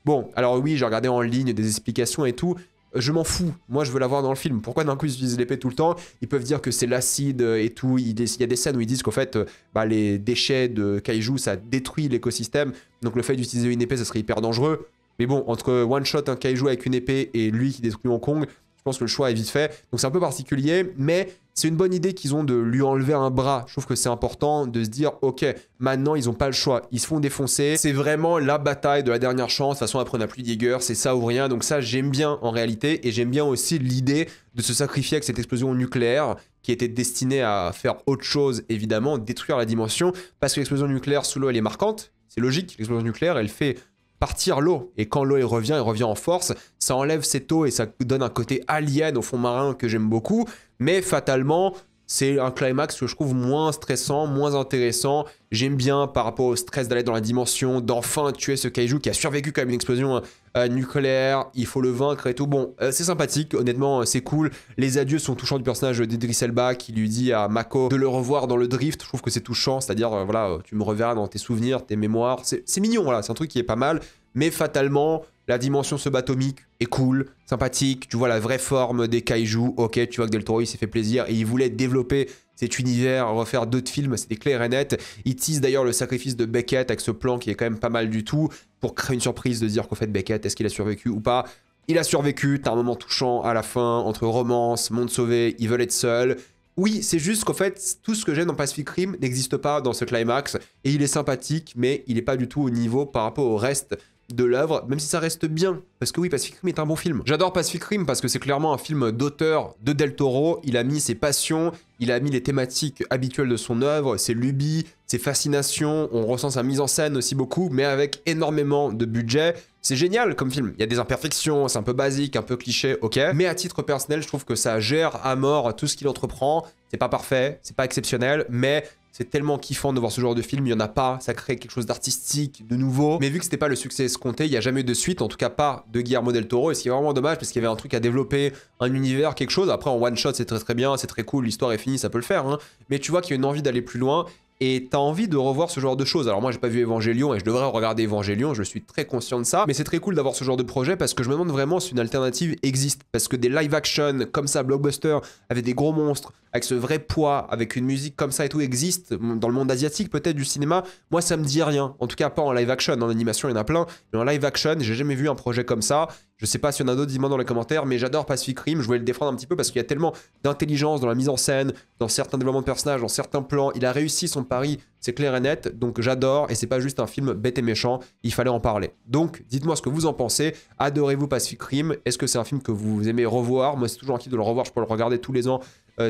Bon, alors oui, j'ai regardé en ligne des explications et tout. Je m'en fous, moi je veux la voir dans le film. Pourquoi d'un coup ils utilisent l'épée tout le temps? Ils peuvent dire que c'est l'acide et tout. Il y a des scènes où ils disent qu'en fait, les déchets de kaiju, ça détruit l'écosystème. Donc le fait d'utiliser une épée, ça serait hyper dangereux. Mais bon, entre one-shot un kaiju avec une épée et lui qui détruit Hong Kong, je pense que le choix est vite fait. Donc c'est un peu particulier, mais c'est une bonne idée qu'ils ont de lui enlever un bras. Je trouve que c'est important de se dire, ok, maintenant ils n'ont pas le choix. Ils se font défoncer. C'est vraiment la bataille de la dernière chance. De toute façon, après on n'a plus de Jaeger, c'est ça ou rien. Donc ça, j'aime bien en réalité. Et j'aime bien aussi l'idée de se sacrifier avec cette explosion nucléaire qui était destinée à faire autre chose, évidemment, détruire la dimension. Parce que l'explosion nucléaire sous l'eau, elle est marquante. C'est logique, l'explosion nucléaire, elle fait partir l'eau. Et quand l'eau elle revient en force, ça enlève cette eau et ça donne un côté alien au fond marin que j'aime beaucoup. Mais fatalement, c'est un climax que je trouve moins stressant, moins intéressant. J'aime bien par rapport au stress d'aller dans la dimension, d'enfin tuer ce kaiju qui a survécu quand même une explosion nucléaire. Il faut le vaincre et tout. Bon, c'est sympathique, honnêtement, c'est cool. Les adieux sont touchants du personnage d'Idris Elba qui lui dit à Mako de le revoir dans le drift. Je trouve que c'est touchant, c'est-à-dire, voilà, tu me reverras dans tes souvenirs, tes mémoires. C'est mignon, voilà, c'est un truc qui est pas mal. Mais fatalement, la dimension subatomique est cool, sympathique. Tu vois la vraie forme des kaiju. Ok, tu vois que Del Toro, il s'est fait plaisir et il voulait développer cet univers, refaire d'autres films, c'était clair et net. Il tease d'ailleurs le sacrifice de Beckett avec ce plan qui est quand même pas mal du tout pour créer une surprise de dire qu'en fait Beckett, est-ce qu'il a survécu ou pas? Il a survécu, t'as un moment touchant à la fin, entre romance, monde sauvé, ils veulent être seuls. Oui, c'est juste qu'en fait, tout ce que j'aime dans Pacific Rim n'existe pas dans ce climax, et il est sympathique, mais il n'est pas du tout au niveau par rapport au reste de l'œuvre, même si ça reste bien, parce que oui, Pacific Rim est un bon film. J'adore Pacific Rim parce que c'est clairement un film d'auteur de Del Toro, il a mis ses passions, il a mis les thématiques habituelles de son œuvre, ses lubies, ses fascinations, on ressent sa mise en scène aussi beaucoup, mais avec énormément de budget. C'est génial comme film, il y a des imperfections, c'est un peu basique, un peu cliché, ok, mais à titre personnel, je trouve que ça gère à mort tout ce qu'il entreprend, c'est pas parfait, c'est pas exceptionnel, mais c'est tellement kiffant de voir ce genre de film, il y en a pas, ça crée quelque chose d'artistique, de nouveau. Mais vu que c'était pas le succès escompté, il y a jamais eu de suite, en tout cas pas de Guillermo del Toro, et ce qui est vraiment dommage parce qu'il y avait un truc à développer, un univers, quelque chose. Après en one shot c'est très bien, c'est très cool, l'histoire est finie, ça peut le faire, hein. Mais tu vois qu'il y a une envie d'aller plus loin. Et t'as envie de revoir ce genre de choses. Alors moi j'ai pas vu Evangelion et je devrais regarder Evangelion, je suis très conscient de ça. Mais c'est très cool d'avoir ce genre de projet parce que je me demande vraiment si une alternative existe. Parce que des live action comme ça, blockbuster, avec des gros monstres, avec ce vrai poids, avec une musique comme ça et tout existe dans le monde asiatique peut-être du cinéma. Moi ça me dit rien. En tout cas pas en live action, en animation il y en a plein. Mais en live action j'ai jamais vu un projet comme ça. Je sais pas s'il y en a d'autres, dis-moi dans les commentaires, mais j'adore Pacific Rim, je voulais le défendre un petit peu parce qu'il y a tellement d'intelligence dans la mise en scène, dans certains développements de personnages, dans certains plans. Il a réussi son pari, c'est clair et net, donc j'adore, et c'est pas juste un film bête et méchant, il fallait en parler. Donc, dites-moi ce que vous en pensez, adorez-vous Pacific Rim? Est-ce que c'est un film que vous aimez revoir? Moi, c'est toujours un kiff de le revoir, je peux le regarder tous les ans,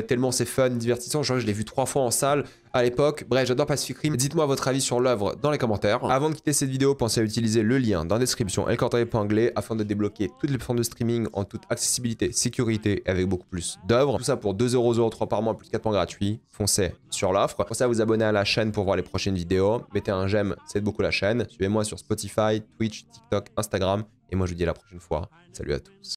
tellement c'est fun, divertissant. Je l'ai vu 3 fois en salle à l'époque. Bref, j'adore Pacific Rim. Dites-moi votre avis sur l'œuvre dans les commentaires. Avant de quitter cette vidéo, pensez à utiliser le lien dans la description et le cordon épinglé afin de débloquer toutes les plateformes de streaming en toute accessibilité, sécurité et avec beaucoup plus d'œuvres. Tout ça pour 2,03 € par mois plus 4 mois gratuits. Foncez sur l'offre. Pensez à vous abonner à la chaîne pour voir les prochaines vidéos. Mettez un j'aime, ça aide beaucoup la chaîne. Suivez-moi sur Spotify, Twitch, TikTok, Instagram. Et moi, je vous dis à la prochaine fois. Salut à tous.